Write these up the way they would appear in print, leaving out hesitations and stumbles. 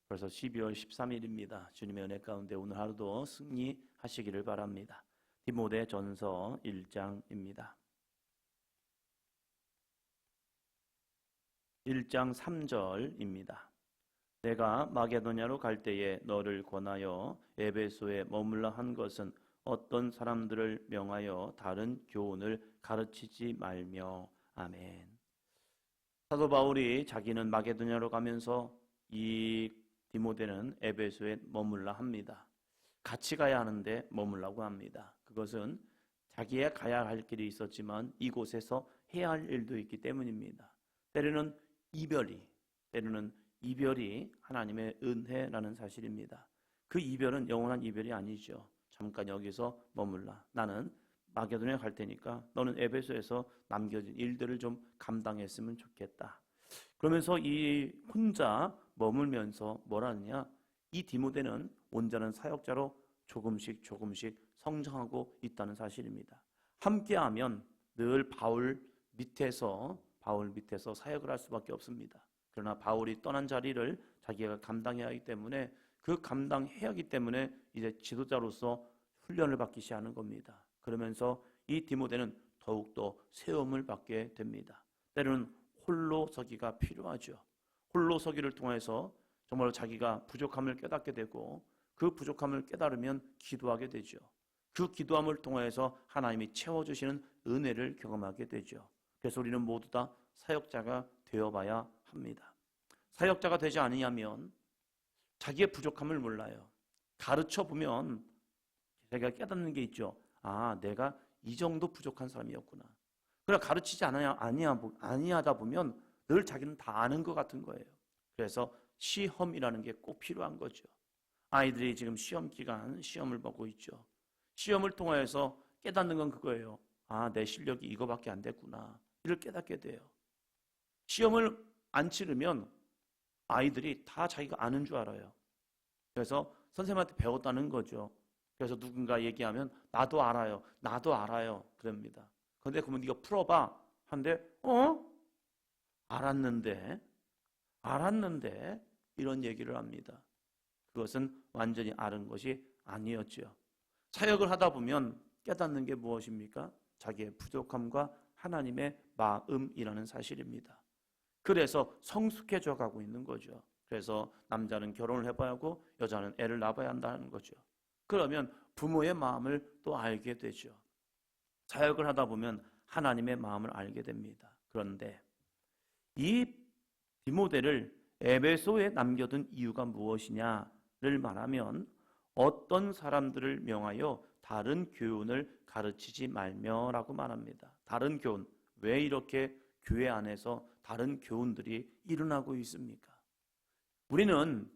벌써 12월 13일입니다. 주님의 은혜 가운데 오늘 하루도 승리하시기를 바랍니다. 디모데전서 1장입니다. 1장 3절입니다. 내가 마게도냐로 갈 때에 너를 권하여 에베소에 머물러 한 것은 어떤 사람들을 명하여 다른 교훈을 가르치지 말며. 아멘. 사도 바울이 자기는 마게도냐로 가면서 이 디모데는 에베소에 머물러 합니다. 같이 가야 하는데 머물라고 합니다. 그것은 자기가 가야 할 길이 있었지만 이곳에서 해야 할 일도 있기 때문입니다. 때로는 이별이 하나님의 은혜라는 사실입니다. 그 이별은 영원한 이별이 아니죠. 잠깐 여기서 머물라. 나는 마게도냐에 갈 테니까 너는 에베소에서 남겨진 일들을 좀 감당했으면 좋겠다. 그러면서 이 혼자 머물면서 뭐라느냐? 이 디모데는 온전한 사역자로 조금씩 성장하고 있다는 사실입니다. 함께하면 늘 바울 밑에서 사역을 할 수밖에 없습니다. 그러나 바울이 떠난 자리를 자기가 감당해야 하기 때문에 그 감당해야 하기 때문에 이제 지도자로서 훈련을 받기 시작하는 겁니다. 그러면서 이 디모데는 더욱더 세움을 받게 됩니다. 때로는 홀로 서기가 필요하죠. 홀로 서기를 통해서 정말 자기가 부족함을 깨닫게 되고 그 부족함을 깨달으면 기도하게 되죠. 그 기도함을 통해서 하나님이 채워주시는 은혜를 경험하게 되죠. 그래서 우리는 모두 다 사역자가 되어봐야 합니다. 사역자가 되지 않으면 자기의 부족함을 몰라요. 가르쳐보면 자기가 깨닫는 게 있죠. 아, 내가 이 정도 부족한 사람이었구나. 그러나 가르치지 아니하다 보면 늘 자기는 다 아는 것 같은 거예요. 그래서 시험이라는 게 꼭 필요한 거죠. 아이들이 지금 시험 기간 시험을 보고 있죠. 시험을 통해서 깨닫는 건 그거예요. 아, 내 실력이 이거밖에 안 됐구나. 이를 깨닫게 돼요. 시험을 안 치르면 아이들이 다 자기가 아는 줄 알아요. 그래서 선생님한테 배웠다는 거죠. 그래서 누군가 얘기하면 나도 알아요 그럽니다. 그런데 그러면 네가 풀어봐 한데 알았는데 이런 얘기를 합니다. 그것은 완전히 아는 것이 아니었죠. 사역을 하다 보면 깨닫는 게 무엇입니까? 자기의 부족함과 하나님의 마음이라는 사실입니다. 그래서 성숙해져 가고 있는 거죠. 그래서 남자는 결혼을 해봐야 하고 여자는 애를 낳아야 한다는 거죠. 그러면 부모의 마음을 또 알게 되죠. 사역을 하다 보면 하나님의 마음을 알게 됩니다. 그런데 이 디모데를 에베소에 남겨둔 이유가 무엇이냐를 말하면 어떤 사람들을 명하여 다른 교훈을 가르치지 말며라고 말합니다. 다른 교훈, 왜 이렇게 교회 안에서 다른 교훈들이 일어나고 있습니까? 우리는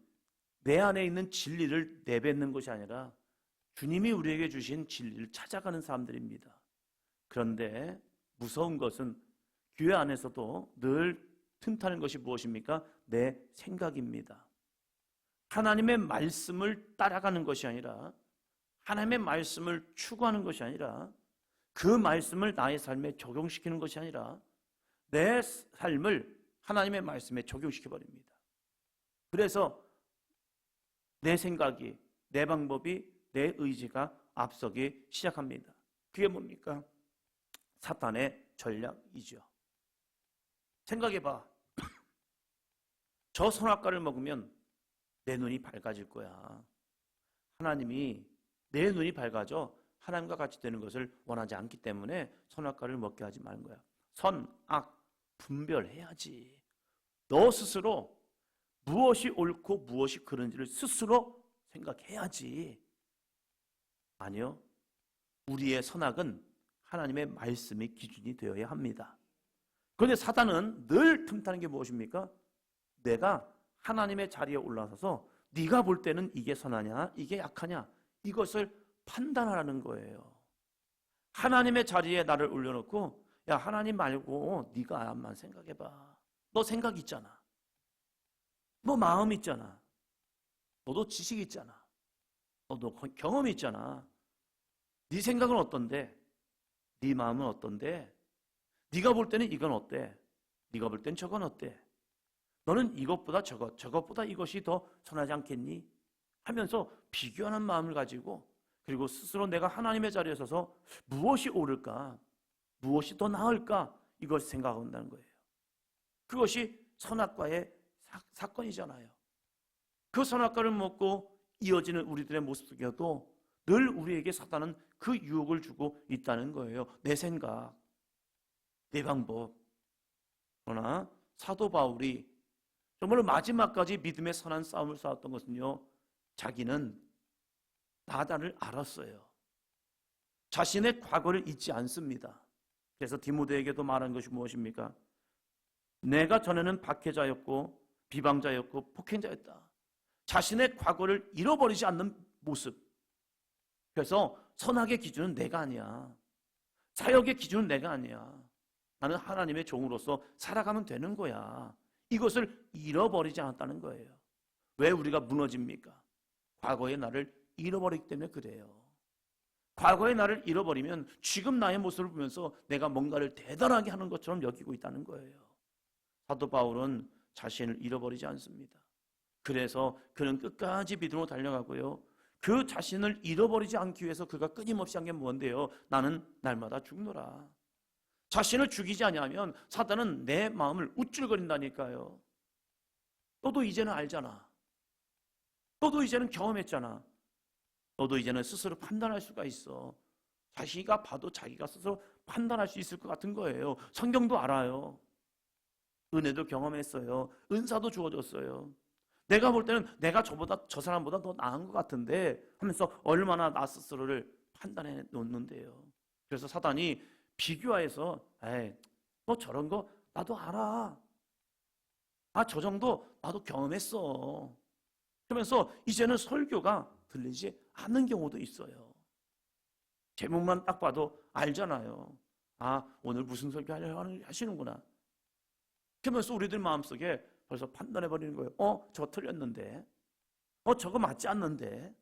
내 안에 있는 진리를 내뱉는 것이 아니라 주님이 우리에게 주신 진리를 찾아가는 사람들입니다. 그런데 무서운 것은 교회 안에서도 늘 틈타는 것이 무엇입니까? 내 생각입니다. 하나님의 말씀을 따라가는 것이 아니라 하나님의 말씀을 추구하는 것이 아니라 그 말씀을 나의 삶에 적용시키는 것이 아니라 내 삶을 하나님의 말씀에 적용시켜버립니다. 그래서 내 생각이, 내 방법이, 내 의지가 앞서기 시작합니다. 그게 뭡니까? 사탄의 전략이죠. 생각해봐. 저 선악과를 먹으면 내 눈이 밝아질 거야. 하나님이 내 눈이 밝아져 하나님과 같이 되는 것을 원하지 않기 때문에 선악과를 먹게 하지 말는 거야. 선, 악 분별해야지. 너 스스로 무엇이 옳고 무엇이 그른지를 스스로 생각해야지. 아니요. 우리의 선악은 하나님의 말씀이 기준이 되어야 합니다. 그런데 사단은 늘 틈타는 게 무엇입니까? 내가 하나님의 자리에 올라서서 네가 볼 때는 이게 선하냐 이게 약하냐 이것을 판단하라는 거예요. 하나님의 자리에 나를 올려놓고 야 하나님 말고 네가 한번 생각해봐. 너 생각 있잖아. 너 마음 있잖아. 너도 지식 있잖아. 너도 경험 있잖아. 네 생각은 어떤데? 네 마음은 어떤데? 네가 볼 때는 이건 어때? 네가 볼 땐 저건 어때? 너는 이것보다 저것보다 이것이 더 선하지 않겠니? 하면서 비교하는 마음을 가지고, 그리고 스스로 내가 하나님의 자리에 서서 무엇이 옳을까? 무엇이 더 나을까? 이것을 생각한다는 거예요. 그것이 선악과의 사건이잖아요. 그 선악과를 먹고 이어지는 우리들의 모습 속에도 늘 우리에게 사탄은 그 유혹을 주고 있다는 거예요. 내 생각, 내 방법. 그러나 사도 바울이 정말로 마지막까지 믿음의 선한 싸움을 싸웠던 것은요, 자기는 나다를 알았어요. 자신의 과거를 잊지 않습니다. 그래서 디모데에게도 말한 것이 무엇입니까? 내가 전에는 박해자였고 비방자였고 폭행자였다. 자신의 과거를 잃어버리지 않는 모습. 그래서 선악의 기준은 내가 아니야. 사역의 기준은 내가 아니야. 나는 하나님의 종으로서 살아가면 되는 거야. 이것을 잃어버리지 않았다는 거예요. 왜 우리가 무너집니까? 과거의 나를 잃어버리기 때문에 그래요. 과거의 나를 잃어버리면 지금 나의 모습을 보면서 내가 뭔가를 대단하게 하는 것처럼 여기고 있다는 거예요. 사도 바울은 자신을 잃어버리지 않습니다. 그래서 그는 끝까지 믿음으로 달려가고요, 그 자신을 잃어버리지 않기 위해서 그가 끊임없이 한 게 뭔데요? 나는 날마다 죽노라. 자신을 죽이지 아니하면 사단은 내 마음을 우쭐거린다니까요. 너도 이제는 알잖아. 너도 이제는 경험했잖아. 너도 이제는 스스로 판단할 수가 있어. 자기가 봐도 자기가 스스로 판단할 수 있을 것 같은 거예요. 성경도 알아요. 은혜도 경험했어요. 은사도 주어졌어요. 내가 볼 때는 내가 저 사람보다 더 나은 것 같은데 하면서 얼마나 나 스스로를 판단해 놓는데요. 그래서 사단이 비교해서, 에이, 너 저런 거 나도 알아. 아, 저 정도 나도 경험했어. 그러면서 이제는 설교가 들리지 않는 경우도 있어요. 제목만 딱 봐도 알잖아요. 아, 오늘 무슨 설교 하시는구나. 그러면서 우리들 마음속에 벌써 판단해버리는 거예요. 저거 틀렸는데. 저거 맞지 않는데.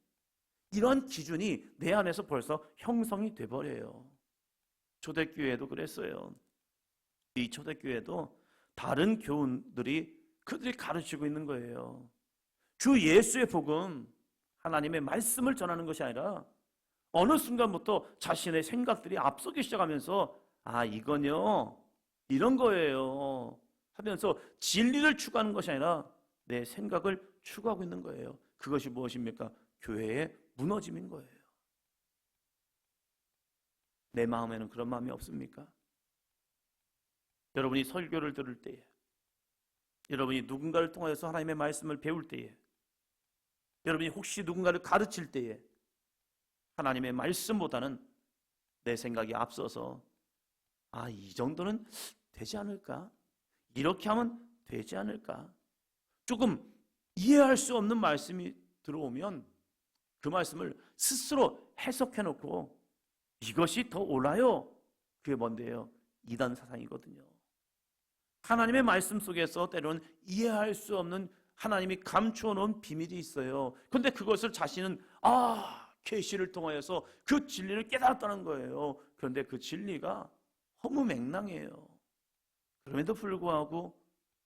이런 기준이 내 안에서 벌써 형성이 돼버려요. 초대교회도 그랬어요. 이 초대교회도 다른 교훈들이 그들이 가르치고 있는 거예요. 주 예수의 복음, 하나님의 말씀을 전하는 것이 아니라 어느 순간부터 자신의 생각들이 앞서기 시작하면서, 아, 이건요 이런 거예요 하면서 진리를 추구하는 것이 아니라 내 생각을 추구하고 있는 거예요. 그것이 무엇입니까? 교회의 무너짐인 거예요. 내 마음에는 그런 마음이 없습니까? 여러분이 설교를 들을 때에, 여러분이 누군가를 통하여서 하나님의 말씀을 배울 때에, 여러분이 혹시 누군가를 가르칠 때에 하나님의 말씀보다는 내 생각이 앞서서, 아, 이 정도는 되지 않을까? 이렇게 하면 되지 않을까? 조금 이해할 수 없는 말씀이 들어오면 그 말씀을 스스로 해석해놓고 이것이 더 옳아요. 그게 뭔데요? 이단 사상이거든요. 하나님의 말씀 속에서 때로는 이해할 수 없는 하나님이 감추어 놓은 비밀이 있어요. 그런데 그것을 자신은 계시를 통하여서 그 진리를 깨달았다는 거예요. 그런데 그 진리가 허무맹랑해요. 그럼에도 불구하고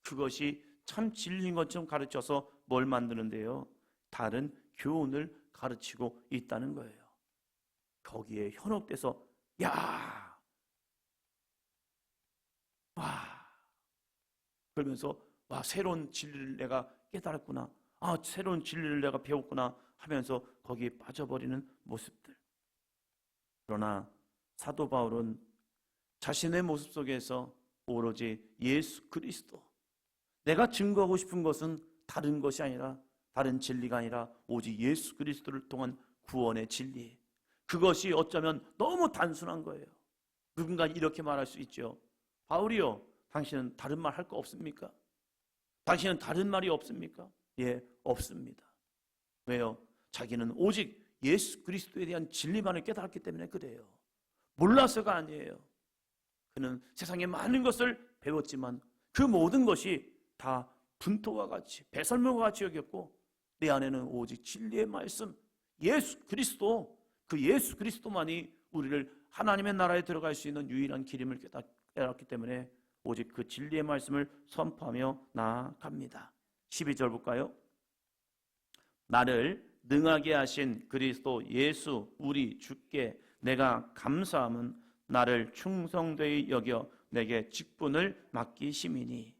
그것이 참 진리인 것처럼 가르쳐서 뭘 만드는데요? 다른 교훈을 가르치고 있다는 거예요. 거기에 현혹돼서 그러면서 새로운 진리를 내가 깨달았구나. 새로운 진리를 내가 배웠구나 하면서 거기에 빠져버리는 모습들. 그러나 사도 바울은 자신의 모습 속에서 오로지 예수 그리스도, 내가 증거하고 싶은 것은 다른 것이 아니라, 다른 진리가 아니라 오직 예수 그리스도를 통한 구원의 진리, 그것이 어쩌면 너무 단순한 거예요. 누군가 이렇게 말할 수 있죠. 바울이요, 당신은 다른 말 할 거 없습니까? 당신은 다른 말이 없습니까? 예, 없습니다. 왜요? 자기는 오직 예수 그리스도에 대한 진리만을 깨달았기 때문에 그래요. 몰라서가 아니에요. 그는 세상의 많은 것을 배웠지만 그 모든 것이 다 분토와 같이, 배설물과 같이 여겼고, 내 안에는 오직 진리의 말씀, 예수 그리스도, 그 예수 그리스도만이 우리를 하나님의 나라에 들어갈 수 있는 유일한 길임을 깨달았기 때문에 오직 그 진리의 말씀을 선포하며 나아갑니다. 12절 볼까요? 나를 능하게 하신 그리스도 예수 우리 주께 내가 감사함은 나를 충성되이 여겨 내게 직분을 맡기심이니.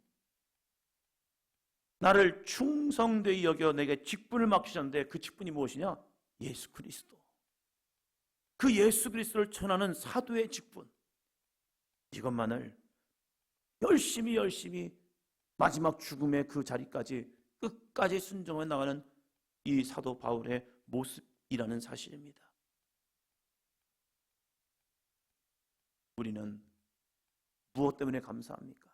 나를 충성되이 여겨 내게 직분을 맡기셨는데 그 직분이 무엇이냐? 예수 그리스도. 그 예수 그리스도를 전하는 사도의 직분, 이것만을 열심히 마지막 죽음의 그 자리까지 끝까지 순종해 나가는 이 사도 바울의 모습이라는 사실입니다. 우리는 무엇 때문에 감사합니까?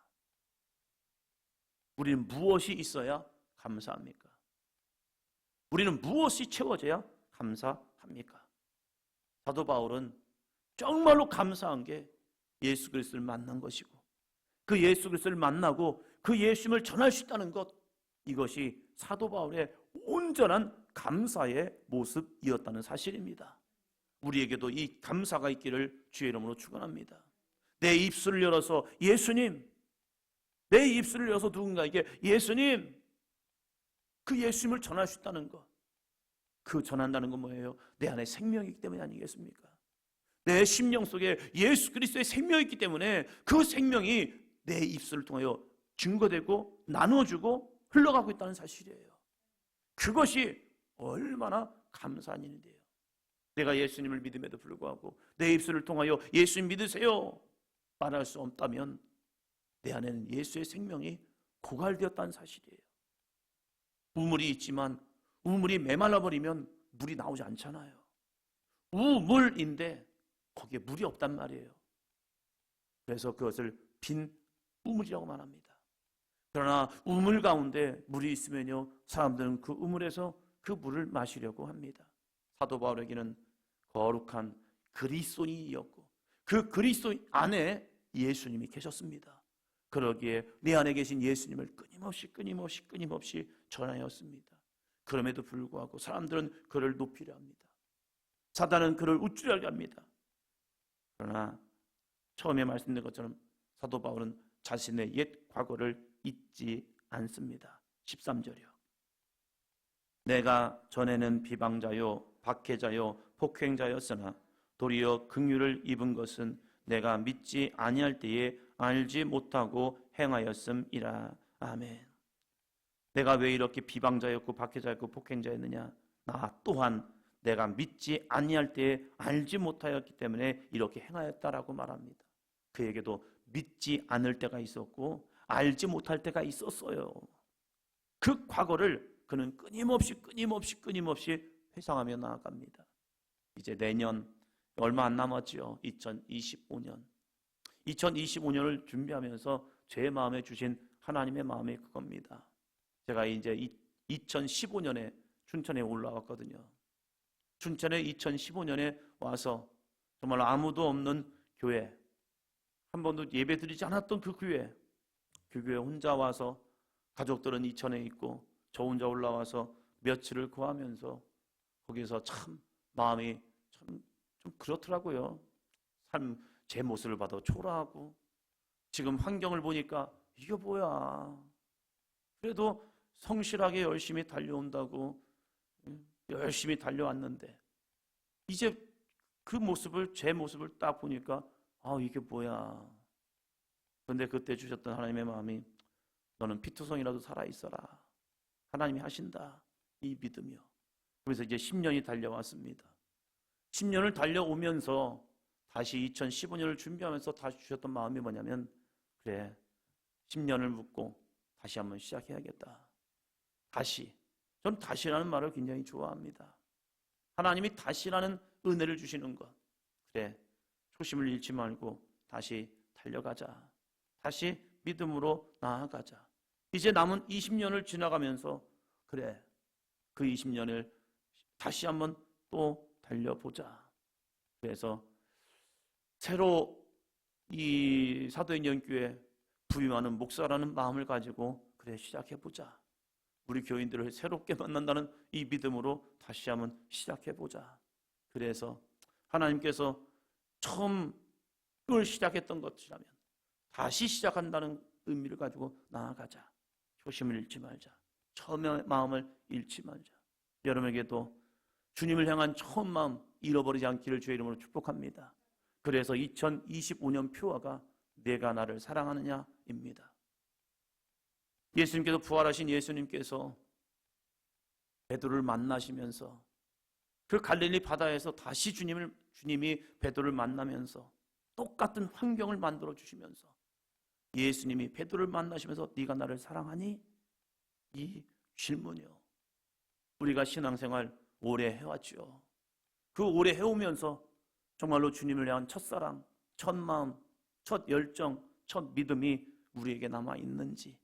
우리는 무엇이 있어야 감사합니까? 우리는 무엇이 채워져야 감사합니까? 사도 바울은 정말로 감사한 게 예수 그리스도를 만난 것이고, 그 예수 그리스도를 만나고 그 예수님을 전할 수 있다는 것, 이것이 사도 바울의 온전한 감사의 모습이었다는 사실입니다. 우리에게도 이 감사가 있기를 주의 이름으로 축원합니다. 내 입술을 열어서 예수님, 내 입술을 열어서 누군가에게 예수님, 그 예수님을 전할 수 있다는 것, 그 전한다는 건 뭐예요? 내 안에 생명이 있기 때문이 아니겠습니까? 내 심령 속에 예수 그리스도의 생명이 있기 때문에 그 생명이 내 입술을 통하여 증거되고 나눠주고 흘러가고 있다는 사실이에요. 그것이 얼마나 감사한 일인데요. 내가 예수님을 믿음에도 불구하고 내 입술을 통하여 예수님 믿으세요 말할 수 없다면 내 안에는 예수의 생명이 고갈되었다는 사실이에요. 우물이 있지만 우물이 메말라 버리면 물이 나오지 않잖아요. 우물인데 거기에 물이 없단 말이에요. 그래서 그것을 빈 우물이라고 말합니다. 그러나 우물 가운데 물이 있으면요, 사람들은 그 우물에서 그 물을 마시려고 합니다. 사도 바울에게는 거룩한 그리스도인이었고 그 그리스도 안에 예수님이 계셨습니다. 그러기에 내 안에 계신 예수님을 끊임없이 전하였습니다. 그럼에도 불구하고 사람들은 그를 높이려 합니다. 사단은 그를 우쭐하게 합니다. 그러나 처음에 말씀드린 것처럼 사도 바울은 자신의 옛 과거를 잊지 않습니다. 13절이요. 내가 전에는 비방자요 박해자요 폭행자였으나 도리어 긍휼을 입은 것은 내가 믿지 아니할 때에 알지 못하고 행하였음이라. 아멘. 내가 왜 이렇게 비방자였고 박해자였고 폭행자였느냐? 나 또한 내가 믿지 아니할 때에 알지 못하였기 때문에 이렇게 행하였다라고 말합니다. 그에게도 믿지 않을 때가 있었고 알지 못할 때가 있었어요. 그 과거를 그는 끊임없이 회상하며 나아갑니다. 이제 내년 얼마 안 남았죠. 2025년. 2025년을 준비하면서 제 마음에 주신 하나님의 마음이 그겁니다. 제가 이제 2015년에 춘천에 올라왔거든요. 춘천에 2015년에 와서 정말 아무도 없는 교회, 한 번도 예배 드리지 않았던 그 교회 혼자 와서 가족들은 이천에 있고 저 혼자 올라와서 며칠을 구하면서 거기서 참 마음이 좀 그렇더라고요. 제 모습을 봐도 초라하고 지금 환경을 보니까 이게 뭐야. 그래도 성실하게 열심히 달려온다고 열심히 달려왔는데 이제 그 모습을 제 모습을 딱 보니까 이게 뭐야. 그런데 그때 주셨던 하나님의 마음이 너는 피투성이라도 살아있어라. 하나님이 하신다. 이 믿으며. 그래서 이제 10년이 달려왔습니다. 10년을 달려오면서 다시 2015년을 준비하면서 다시 주셨던 마음이 뭐냐면 그래 10년을 묵고 다시 한번 시작해야겠다. 전 다시라는 말을 굉장히 좋아합니다. 하나님이 다시라는 은혜를 주시는 것. 그래 초심을 잃지 말고 다시 달려가자. 다시 믿음으로 나아가자. 이제 남은 20년을 지나가면서 그래 그 20년을 다시 한번 또 달려보자. 그래서 새로 이 사도행 연교회 부임하는 목사라는 마음을 가지고 그래 시작해보자. 우리 교인들을 새롭게 만난다는 이 믿음으로 다시 한번 시작해보자. 그래서 하나님께서 처음 그걸 시작했던 것이라면 다시 시작한다는 의미를 가지고 나아가자. 초심을 잃지 말자. 처음의 마음을 잃지 말자. 여러분에게도 주님을 향한 처음 마음 잃어버리지 않기를 주의 이름으로 축복합니다. 그래서 2025년 표어가 내가 나를 사랑하느냐입니다. 예수님께서 부활하신 예수님께서 베드로를 만나시면서 그 갈릴리 바다에서 다시 주님이 베드로를 만나면서 똑같은 환경을 만들어 주시면서 예수님이 베드로를 만나시면서 네가 나를 사랑하니? 이 질문이요. 우리가 신앙생활 오래 해왔죠. 그 오래 해오면서 정말로 주님을 향한 첫사랑, 첫 마음, 첫 열정, 첫 믿음이 우리에게 남아있는지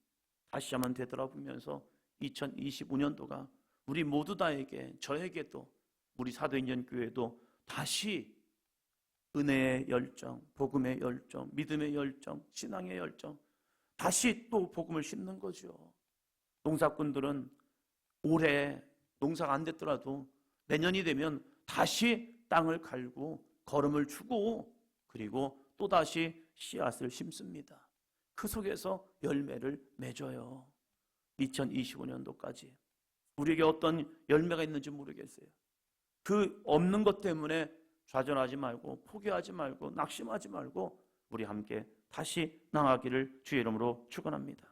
다시 한번 되돌아보면서 2025년도가 우리 모두 다에게, 저에게도, 우리 사도인전 교회도 다시 은혜의 열정, 복음의 열정, 믿음의 열정, 신앙의 열정, 다시 또 복음을 심는 거죠. 농사꾼들은 올해 농사가 안 됐더라도 내년이 되면 다시 땅을 갈고 거름을 주고 그리고 또다시 씨앗을 심습니다. 그 속에서 열매를 맺어요. 2025년도까지 우리에게 어떤 열매가 있는지 모르겠어요. 그 없는 것 때문에 좌절하지 말고 포기하지 말고 낙심하지 말고 우리 함께 다시 나아가기를 주의 이름으로 축원합니다.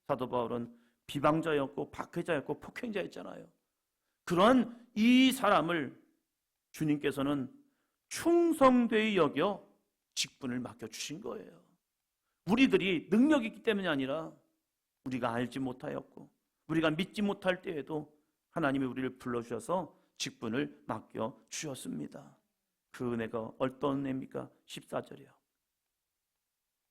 사도 바울은 비방자였고 박해자였고 폭행자였잖아요. 그러한 이 사람을 주님께서는 충성되이 여겨 직분을 맡겨주신 거예요. 우리들이 능력이 있기 때문이 아니라 우리가 알지 못하였고 우리가 믿지 못할 때에도 하나님이 우리를 불러주셔서 직분을 맡겨주셨습니다. 그 은혜가 어떤 은혜입니까? 14절이요.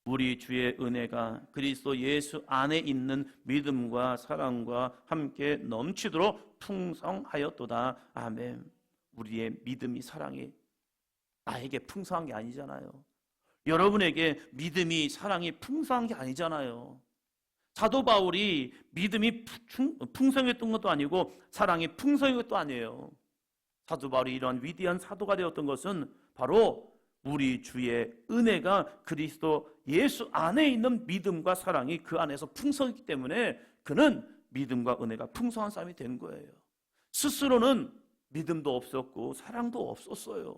우리 주의 은혜가 그리스도 예수 안에 있는 믿음과 사랑과 함께 넘치도록 풍성하였도다. 아멘. 우리의 믿음이 사랑이 나에게 풍성한 게 아니잖아요. 여러분에게 믿음이 사랑이 풍성한 게 아니잖아요. 사도 바울이 믿음이 풍성했던 것도 아니고 사랑이 풍성한 것도 아니에요. 사도 바울이 이러한 위대한 사도가 되었던 것은 바로 우리 주의 은혜가 그리스도 예수 안에 있는 믿음과 사랑이 그 안에서 풍성했기 때문에 그는 믿음과 은혜가 풍성한 사람이 된 거예요. 스스로는 믿음도 없었고 사랑도 없었어요.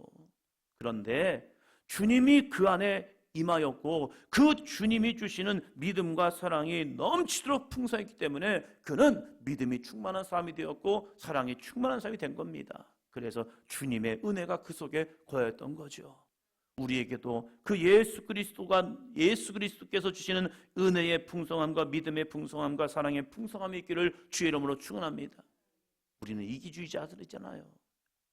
그런데 주님이 그 안에 임하였고 그 주님이 주시는 믿음과 사랑이 넘치도록 풍성했기 때문에 그는 믿음이 충만한 사람이 되었고 사랑이 충만한 사람이 된 겁니다. 그래서 주님의 은혜가 그 속에 거했던 거죠. 우리에게도 그 예수 그리스도께서 주시는 은혜의 풍성함과 믿음의 풍성함과 사랑의 풍성함이 있기를 주의 이름으로 축원합니다. 우리는 이기주의자들이잖아요.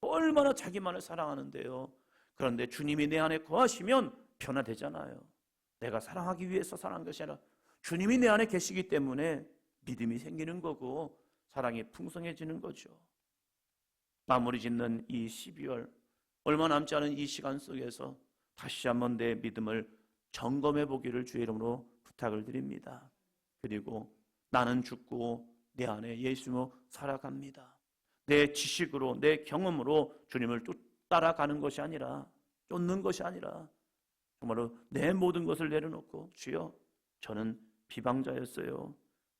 얼마나 자기만을 사랑하는데요. 그런데 주님이 내 안에 거하시면 변화되잖아요. 내가 사랑하기 위해서 사랑한 것이 아니라 주님이 내 안에 계시기 때문에 믿음이 생기는 거고 사랑이 풍성해지는 거죠. 마무리 짓는 이 12월 얼마 남지 않은 이 시간 속에서 다시 한번 내 믿음을 점검해 보기를 주의 이름으로 부탁을 드립니다. 그리고 나는 죽고 내 안에 예수로 살아갑니다. 내 지식으로 내 경험으로 주님을 따라가는 것이 아니라 쫓는 것이 아니라 정말로 내 모든 것을 내려놓고 주여 저는 비방자였어요.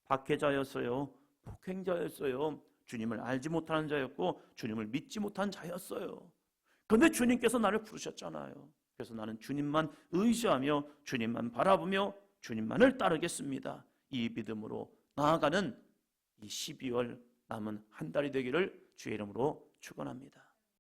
박해자였어요. 폭행자였어요. 주님을 알지 못하는 자였고 주님을 믿지 못한 자였어요. 그런데 주님께서 나를 부르셨잖아요. 그래서 나는 주님만 의지하며 주님만 바라보며 주님만을 따르겠습니다. 이 믿음으로 나아가는 이 12월 남은 한 달이 되기를 주의 이름으로 축원합니다.